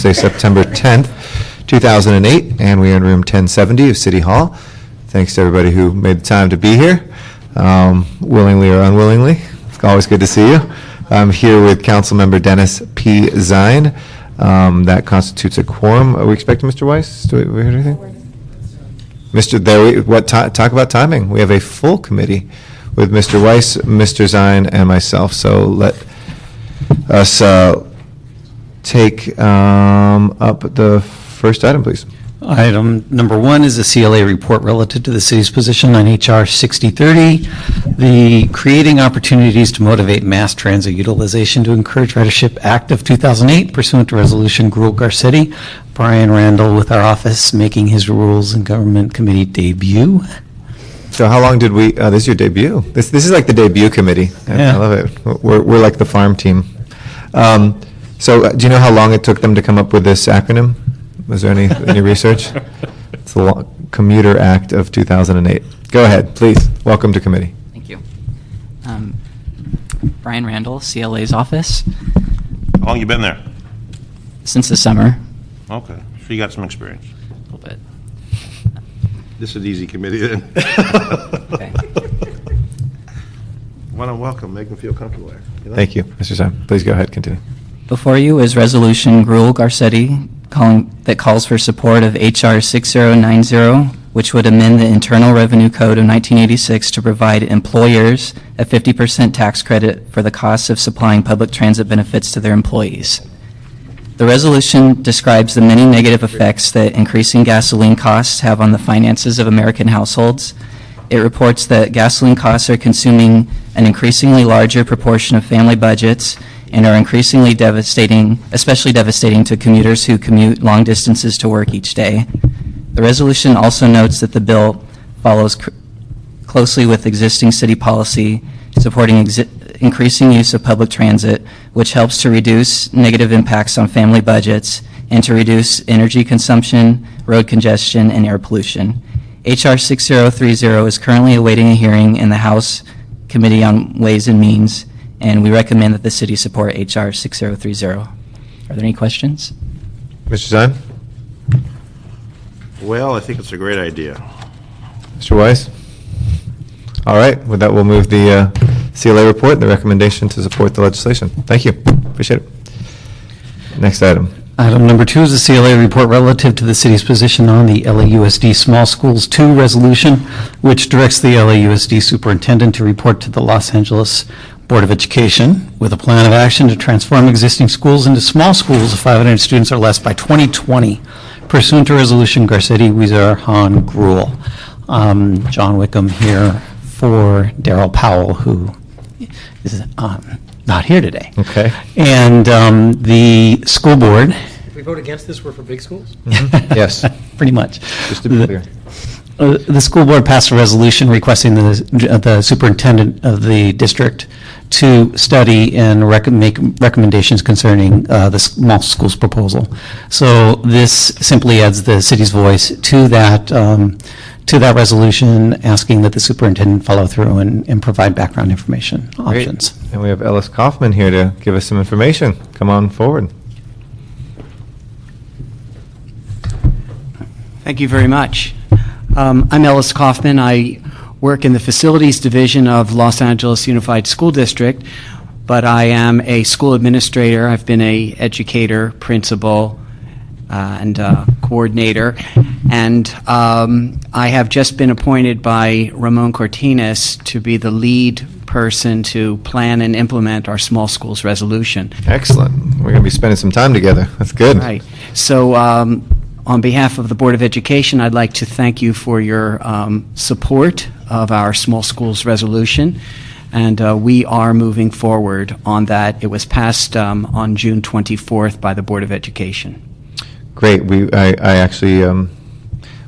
Wednesday, September 10th, 2008, and we are in room 1070 of City Hall. Thanks to everybody who made the time to be here, willingly or unwillingly. It's always good to see you. I'm here with Councilmember Dennis P. Zine. That constitutes a quorum. Are we expecting Mr. Weiss? Do we hear anything? Talk about timing. We have a full committee with Mr. Weiss, Mr. Zine, and myself. So let us take up the first item, please. Item number 1 is a CLA report relative to the city's position on HR 6030, the Creating Opportunities to Motivate Mass Transit Utilization to Encourage Ridership Act of 2008, pursuant to Resolution Gruel-Garcetti. Brian Randall with our office making his Rules and Government Committee debut. So how long did we, this is your debut. This is like the debut committee. I love it. We're like the farm team. So do you know how long it took them to come up with this acronym? Was there any research? It's the Commuter Act of 2008. Go ahead, please. Welcome to committee. Thank you. Brian Randall, CLA's office. How long you been there? Since the summer. Okay, so you got some experience. A little bit. This is an easy committee then. Okay. Want to welcome, make them feel comfortable there. Thank you, Mr. Zine. Please go ahead, continue. Before you is Resolution Gruel-Garcetti that calls for support of HR 6090, which would amend the Internal Revenue Code of 1986 to provide employers a 50% tax credit for the costs of supplying public transit benefits to their employees. The resolution describes the many negative effects that increasing gasoline costs have on the finances of American households. It reports that gasoline costs are consuming an increasingly larger proportion of family budgets and are increasingly devastating, especially devastating to commuters who commute long distances to work each day. The resolution also notes that the bill follows closely with existing city policy supporting increasing use of public transit, which helps to reduce negative impacts on family budgets and to reduce energy consumption, road congestion, and air pollution. HR 6030 is currently awaiting a hearing in the House Committee on Ways and Means, and we recommend that the city support HR 6030. Are there any questions? Mr. Zine? Well, I think it's a great idea. Mr. Weiss? All right, with that, we'll move the CLA report and the recommendation to support the legislation. Thank you. Appreciate it. Next item. Item number 2 is a CLA report relative to the city's position on the LAUSD Small Schools 2 resolution, which directs the LAUSD superintendent to report to the Los Angeles Board of Education with a plan of action to transform existing schools into small schools of 500 students or less by 2020, pursuant to Resolution Garcetti, Weezer, Hahn, Gruel. John Wickham here for Darrell Powell, who is not here today. Okay. And the school board. If we vote against this, we're for big schools? Yes. Pretty much. Just to be clear. The school board passed a resolution requesting the superintendent of the district to study and make recommendations concerning the small schools proposal. So this simply adds the city's voice to that resolution, asking that the superintendent follow through and provide background information options. Great. And we have Ellis Kaufman here to give us some information. Come on forward. Thank you very much. I'm Ellis Kaufman. I work in the Facilities Division of Los Angeles Unified School District, but I am a school administrator. I've been an educator, principal, and coordinator, and I have just been appointed by Ramon Cortines to be the lead person to plan and implement our small schools resolution. Excellent. We're going to be spending some time together. That's good. Right. So on behalf of the Board of Education, I'd like to thank you for your support of our small schools resolution, and we are moving forward on that. It was passed on June 24th by the Board of Education. Great. I actually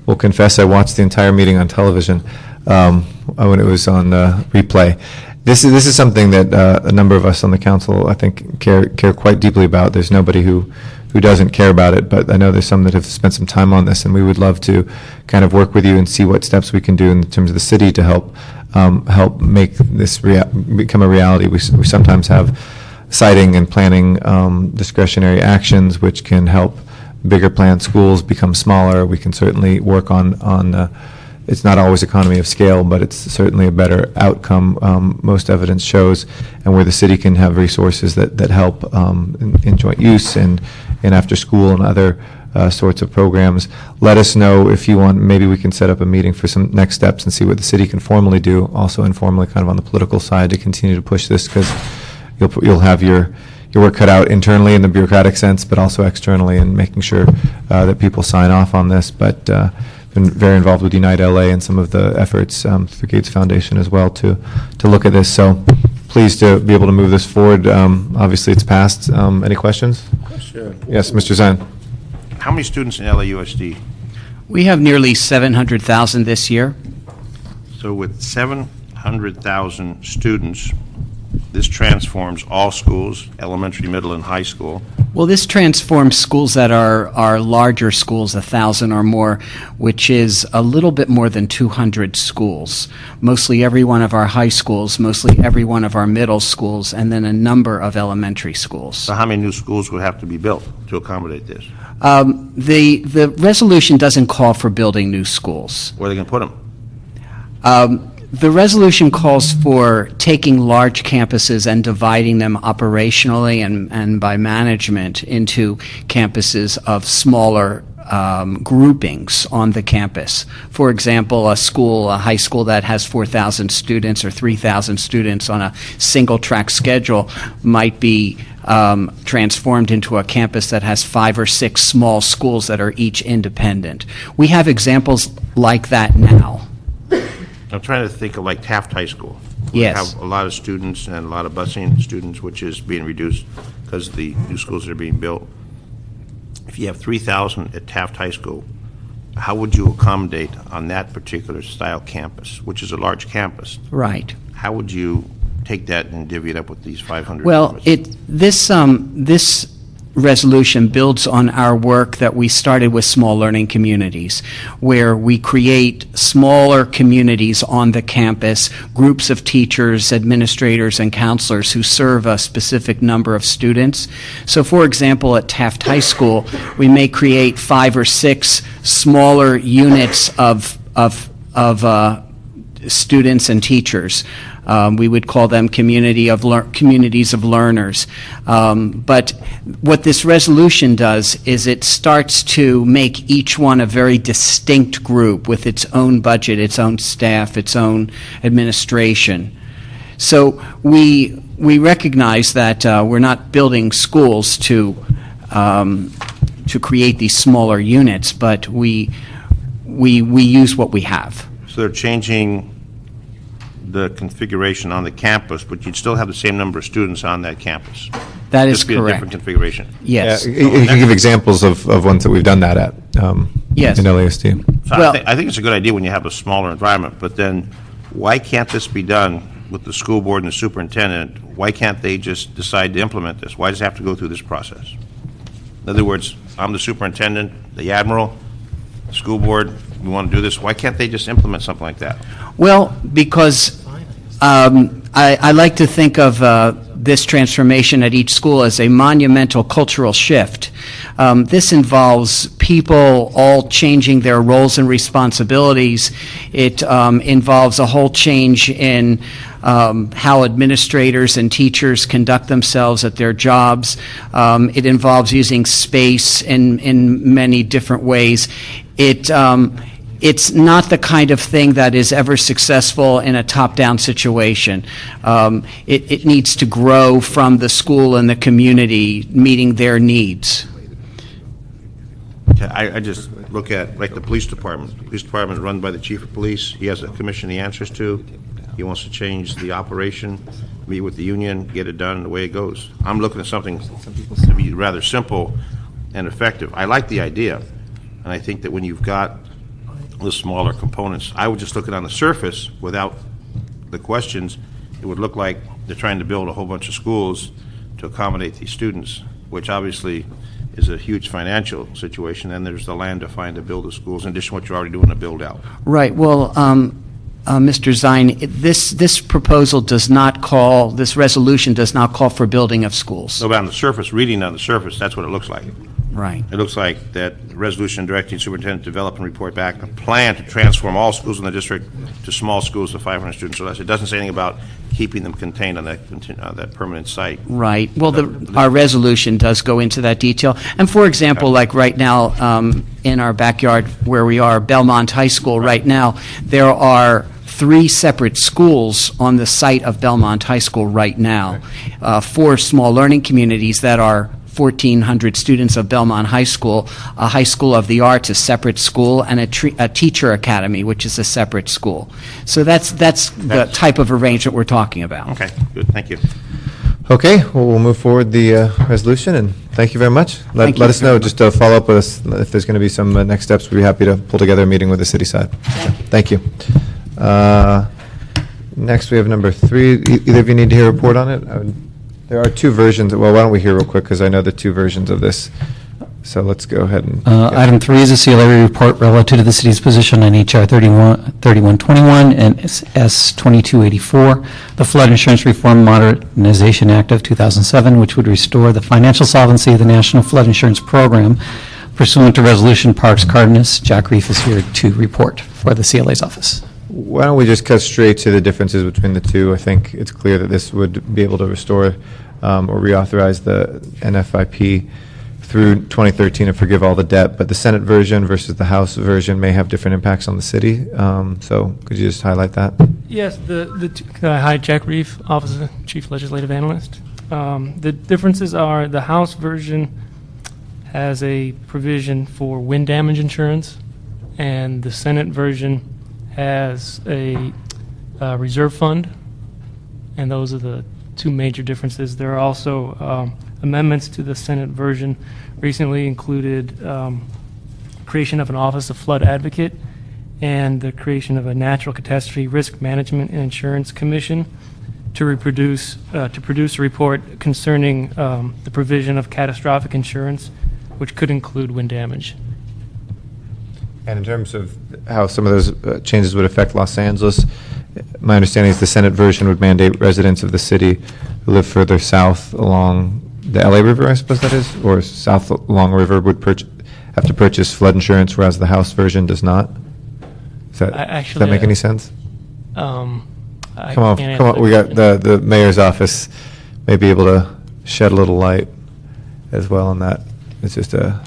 will confess I watched the entire meeting on television when it was on replay. This is something that a number of us on the council, I think, care quite deeply about. There's nobody who doesn't care about it, but I know there's some that have spent some time on this, and we would love to kind of work with you and see what steps we can do in terms of the city to help make this become a reality. We sometimes have citing and planning discretionary actions which can help bigger plant schools become smaller. We can certainly work on it's not always economy of scale, but it's certainly a better outcome, most evidence shows, and where the city can have resources that help in joint use and after school and other sorts of programs. Let us know if you want, maybe we can set up a meeting for some next steps and see what the city can formally do, also informally kind of on the political side to continue to push this, because you'll have your work cut out internally in the bureaucratic sense, but also externally in making sure that people sign off on this. But been very involved with Unite LA and some of the efforts through the Gates Foundation as well to look at this. So pleased to be able to move this forward. Obviously, it's passed. Any questions? Question. Yes, Mr. Zine. How many students in LAUSD? We have nearly 700,000 this year. So with 700,000 students, this transforms all schools, elementary, middle, and high school. Well, this transforms schools that are larger schools, 1,000 or more, which is a little bit more than 200 schools. Mostly every one of our high schools, mostly every one of our middle schools, and then a number of elementary schools. So how many new schools would have to be built to accommodate this? The resolution doesn't call for building new schools. Where are they going to put them? The resolution calls for taking large campuses and dividing them operationally and by management into campuses of smaller groupings on the campus. For example, a high school that has 4,000 students or 3,000 students on a single-track schedule might be transformed into a campus that has 5 or 6 small schools that are each independent. We have examples like that now. I'm trying to think of like Taft High School. Yes. We have a lot of students and a lot of busing students, which is being reduced because of the new schools that are being built. If you have 3,000 at Taft High School, how would you accommodate on that particular style campus, which is a large campus? Right. How would you take that and divvy it up with these 500? Well, numbers? this resolution builds on our work that we started with small learning communities, where we create smaller communities on the campus, groups of teachers, administrators, and counselors who serve a specific number of students. So, for example, at Taft High School, we may create 5 or 6 smaller units of students and teachers. We would call them communities of learners. But what this resolution does is it starts to make each one a very distinct group with its own budget, its own staff, its own administration. So we recognize that we're not building schools to create these smaller units, but we use what we have. So they're changing the configuration on the campus, but you'd still have the same number of students on that campus. That is Just be a different correct. configuration. Yes. You can give examples of ones that we've done that at Yes. in LASD. So Well- I think it's a good idea when you have a smaller environment, but then why can't this be done with the school board and the superintendent? Why can't they just decide to implement this? Why does it have to go through this process? In other words, I'm the superintendent, the admiral, the school board, we want to do this. Why can't they just implement something like that? Well, because I like to think of this transformation at each school as a monumental cultural shift. This involves people all changing their roles and responsibilities. It involves a whole change in how administrators and teachers conduct themselves at their jobs. It involves using space in many different ways. It's not the kind of thing that is ever successful in a top-down situation. It needs to grow from the school and the community, meeting their needs. I just look at, like, the police department. The police department is run by the chief of police. He has a commission he answers to. He wants to change the operation, meet with the union, get it done the way it goes. I'm looking at something to be rather simple and effective. I like the idea, and I think that when you've got the smaller components, I would just look at it on the surface without the questions. It would look like they're trying to build a whole bunch of schools to accommodate these students, which obviously is a huge financial situation, and there's the land to find to build the schools in addition to what you're already doing to build out. Right. Well, Mr. Zine, this proposal does not call, this resolution does not call for building of schools. So on the surface, reading on the surface, that's what it looks like. Right. It looks like that resolution directing superintendent to develop and report back a plan to transform all schools in the district to small schools of 500 students or less. It doesn't say anything about keeping them contained on that permanent site. Right. Well, our resolution does go into that detail. And for example, like right now, in our backyard where we are, Belmont High School, right now, there are 3 separate schools on the site of Belmont High School right now. 4 small learning communities that are 1,400 students of Belmont High School, a High School of the Arts, a separate school, and a teacher academy, which is a separate school. So that's the type of arrangement we're talking about. Okay, good, thank you. Okay, well, we'll move forward the resolution, and thank you very much. Let us know, just to follow up with us, if there's going to be some next steps, we'd be happy to pull together a meeting with the city side. Thank you. Next, we have number 3. Either of you need to hear a report on it? There are 2 versions. Well, why don't we hear real quick, because I know the 2 versions of this. So let's go ahead and... Item 3 is a CLA report relative to the city's position on HR 3121 and S 2284, the Flood Insurance Reform Modernization Act of 2007, which would restore the financial solvency of the National Flood Insurance Program pursuant to Resolution Parks Cardenas. Jack Reef is here to report for the CLA's office. Why don't we just cut straight to the differences between the 2? I think it's clear that this would be able to restore or reauthorize the NFIP through 2013 and forgive all the debt, but the Senate version versus the House version may have different impacts on the city. So could you just highlight that? Yes, hi, Jack Reef, Office of the Chief Legislative Analyst. The differences are the House version has a provision for wind damage insurance, and the Senate version has a reserve fund, and those are the 2 major differences. There are also amendments to the Senate version recently included creation of an Office of Flood Advocate and the creation of a Natural Catastrophe Risk Management and Insurance Commission to produce a report concerning the provision of catastrophic insurance, which could include wind damage. And in terms of how some of those changes would affect Los Angeles, my understanding is the Senate version would mandate residents of the city who live further south along the LA River, I suppose that is, or south along the river would have to purchase flood insurance, whereas the House version does not. Does that make any sense? Come Come on, we got the mayor's office may be able to shed a little light as well on that. It's just a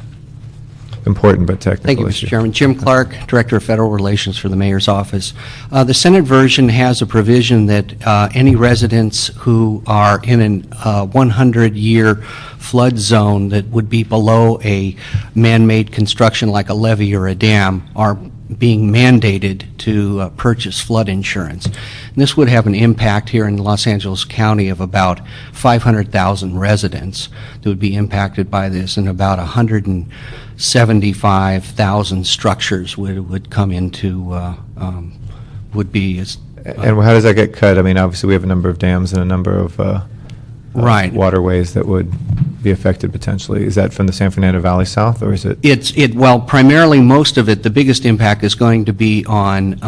important but technical Thank you, issue. Mr. Chairman. Jim Clark, Director of Federal Relations for the Mayor's Office. The Senate version has a provision that any residents who are in a 100-year flood zone that would be below a man-made construction like a levee or a dam are being mandated to purchase flood insurance. And this would have an impact here in Los Angeles County of about 500,000 residents that would be impacted by this, and about 175,000 structures would come into, would be... And how does that get cut? I mean, obviously, we have a number of dams and a number of Right. waterways that would be affected potentially. Is that from the San Fernando Valley South, or is it? Well, primarily, most of it, the biggest impact is going to be on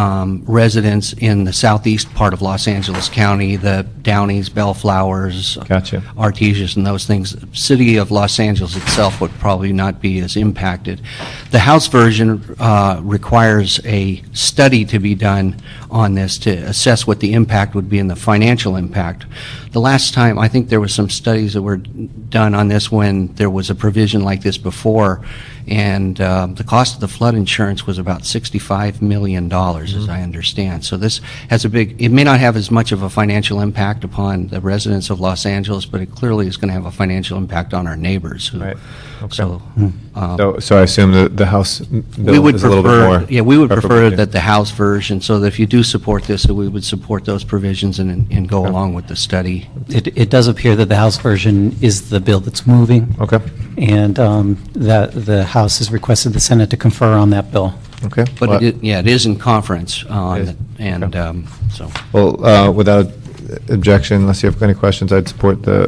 residents in the southeast part of Los Angeles County, the Downies, Bellflowers, Gotcha. Artesias, and those things. The city of Los Angeles itself would probably not be as impacted. The House version requires a study to be done on this to assess what the impact would be and the financial impact. The last time, I think there was some studies that were done on this when there was a provision like this before, and the cost of the flood insurance was about $65 million, as I understand. So this has it may not have as much of a financial impact upon the residents of Los Angeles, but it clearly is going to have a financial impact on our neighbors. Right. Okay. So, So I assume that the House bill is a little bit more. Yeah, we would prefer preferable. that the House version, so that if you do support this, that we would support those provisions and go along with the study. It does appear that the House version is the bill that's moving, Okay, and that the House has requested the Senate to confer on that bill. okay. But it is in conference, It is. and so. Well, without objection, unless you have any questions, I'd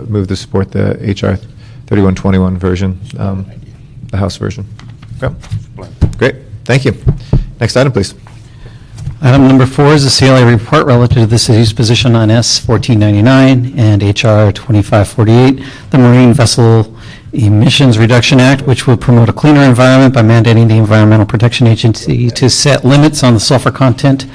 move to support the HR 3121 version, the House version. Okay, great, thank you. Next item, please. Item number 4 is a CLA report relative to the city's position on S 1499 and HR 2548, the Marine Vessel Emissions Reduction Act, which will promote a cleaner environment by mandating the Environmental Protection Agency to set limits on the sulfur content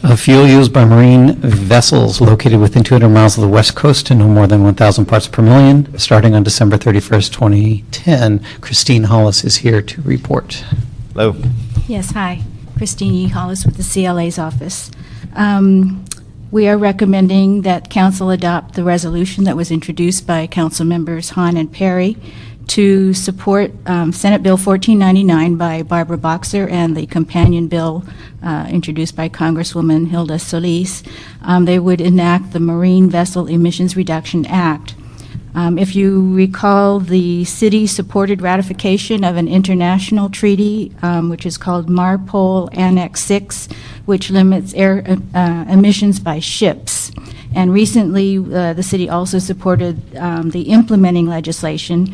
of fuel used by marine vessels located within 200 miles of the west coast to no more than 1,000 parts per million, starting on December 31st, 2010. Christine Hollis is here to report. Hello. Yes, hi. Christine E. Hollis with the CLA's office. We are recommending that council adopt the resolution that was introduced by council members Hahn and Perry to support Senate Bill 1499 by Barbara Boxer and the companion bill introduced by Congresswoman Hilda Solis. They would enact the Marine Vessel Emissions Reduction Act. If you recall, the city supported ratification of an international treaty, which is called MARPOL Annex 6, which limits air emissions by ships. And recently, the city also supported the implementing legislation,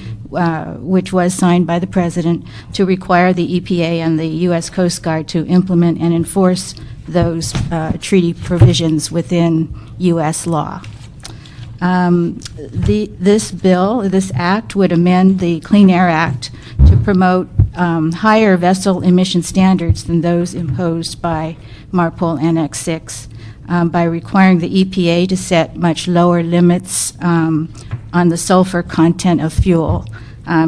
which was signed by the president, to require the EPA and the U.S. Coast Guard to implement and enforce those treaty provisions within U.S. law. This act would amend the Clean Air Act to promote higher vessel emission standards than those imposed by MARPOL Annex 6 by requiring the EPA to set much lower limits on the sulfur content of fuel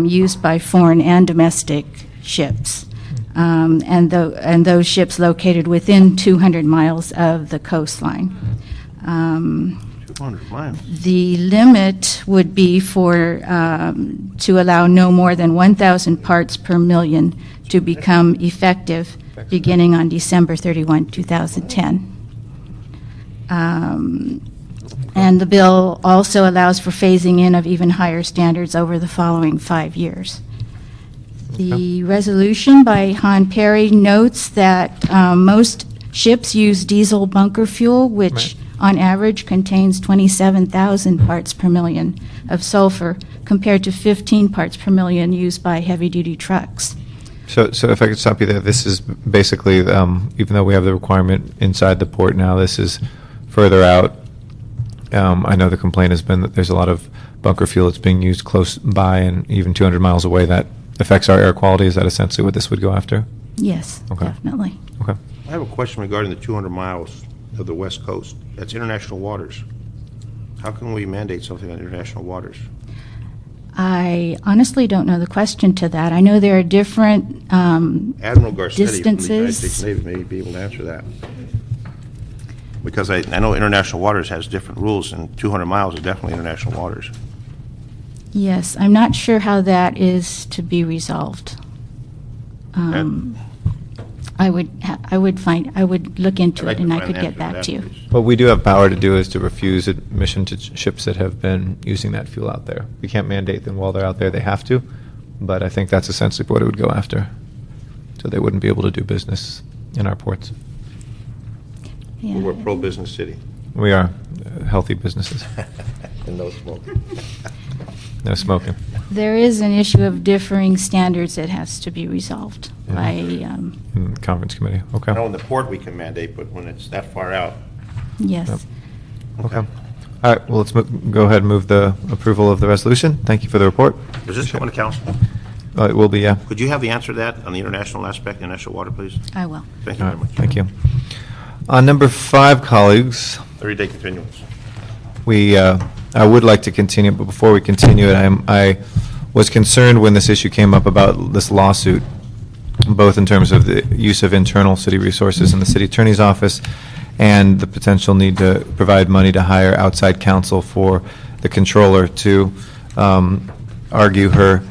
used by foreign and domestic ships, and those ships located within 200 miles of the coastline. 200 miles. The limit would be for to allow no more than 1,000 parts per million to become effective beginning on December 31, 2010. And the bill also allows for phasing in of even higher standards over the following 5 years. The resolution by Han Perry notes that most ships use diesel bunker fuel, which on average contains 27,000 parts per million of sulfur, compared to 15 parts per million used by heavy-duty trucks. So if I could stop you there, this is basically, even though we have the requirement inside the port now, this is further out. I know the complaint has been that there's a lot of bunker fuel that's being used close by and even 200 miles away that affects our air quality. Is that essentially what this would go after? Yes, Okay. definitely. Okay. I have a question regarding the 200 miles of the West Coast. That's international waters. How can we mandate something on international waters? I honestly don't know the question to that. I know there are different Admiral Garcetti from the United distances. States Navy may be able to answer that. Because I know international waters has different rules, and 200 miles is definitely international waters. Yes, I'm not sure how that is to be resolved. I would look into I'd like it and to I find could an get answer to back that, to you. please. What we do have power to do is to refuse admission to ships that have been using that fuel out there. We can't mandate them while they're out there. They have to, but I think that's essentially what it would go after. So they wouldn't be able to do business in our ports. Yeah. We're a pro-business city. We are healthy businesses. And no smoke. No smoking. There is an issue of differing standards that has to be resolved Yeah. by, In the conference committee. Okay. I know in the port we can mandate, but when it's that far out. yes. Yep. Okay. All right. Well, let's go ahead and move the approval of the resolution. Thank you for the report. Does this come to council? It will be, yeah. Could you have the answer to that on the international aspect, international water, please? I will. Thank you All very right. much. Thank you. On number 5, colleagues, 30-day continuance. I would like to continue, but before we continue it, I was concerned when this issue came up about this lawsuit, both in terms of the use of internal city resources in the city attorney's office and the potential need to provide money to hire outside counsel for the controller to argue her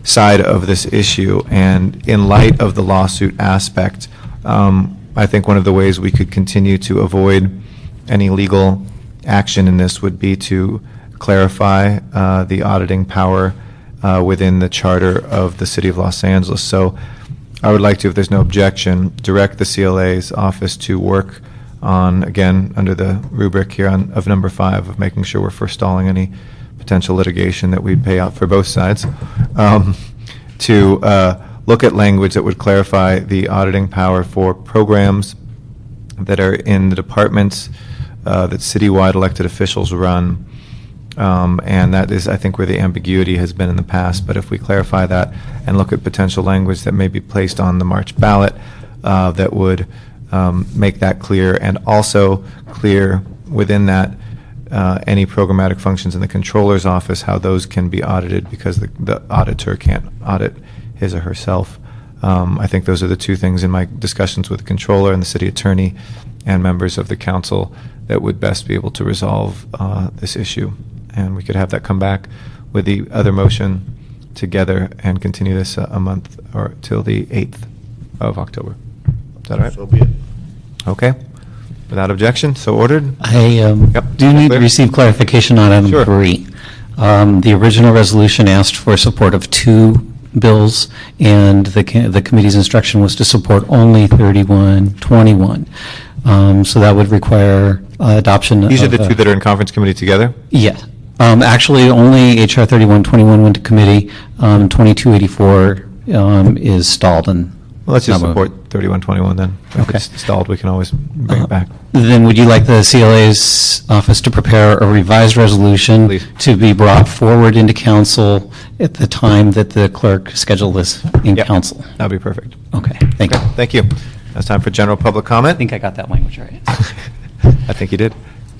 side of this issue. And in light of the lawsuit aspect, I think one of the ways we could continue to avoid any legal action in this would be to clarify the auditing power within the charter of the City of Los Angeles. So I would like to, if there's no objection, direct the CLA's office to work on, again, under the rubric here of number 5, of making sure we're forestalling any potential litigation that we'd pay out for both sides, to look at language that would clarify the auditing power for programs that are in the departments that citywide elected officials run, And that is, I think, where the ambiguity has been in the past. But if we clarify that and look at potential language that may be placed on the March ballot, that would make that clear, and also clear within that any programmatic functions in the controller's office, how those can be audited, because the auditor can't audit his or herself. I think those are the two things in my discussions with the controller and the city attorney and members of the council that would best be able to resolve this issue. And we could have that come back with the other motion together and continue this a month or till the 8th of October. Is that all right? So be it. Okay. Without objection, so ordered. I Yep. do need to Clear? receive clarification on item Sure. 3. The original resolution asked for support of 2 bills, and the committee's instruction was to support only 3121. So that would require adoption of... These are the two that are in conference committee together? Yes. Actually, only HR 3121 went to committee. 2284 is stalled and... Well, let's just not moving. support 3121 then. If Okay. it's stalled, we can always bring it back. Then would you like the CLA's office to prepare a revised resolution Please. to be brought forward into council at the time that the clerk scheduled this in Yep. council? That'd be perfect. Okay, thank you. Okay, thank you. Now it's time for general public I comment. think I got that language right. I think you did.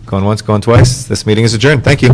Going once, going twice. This meeting is adjourned. Thank you.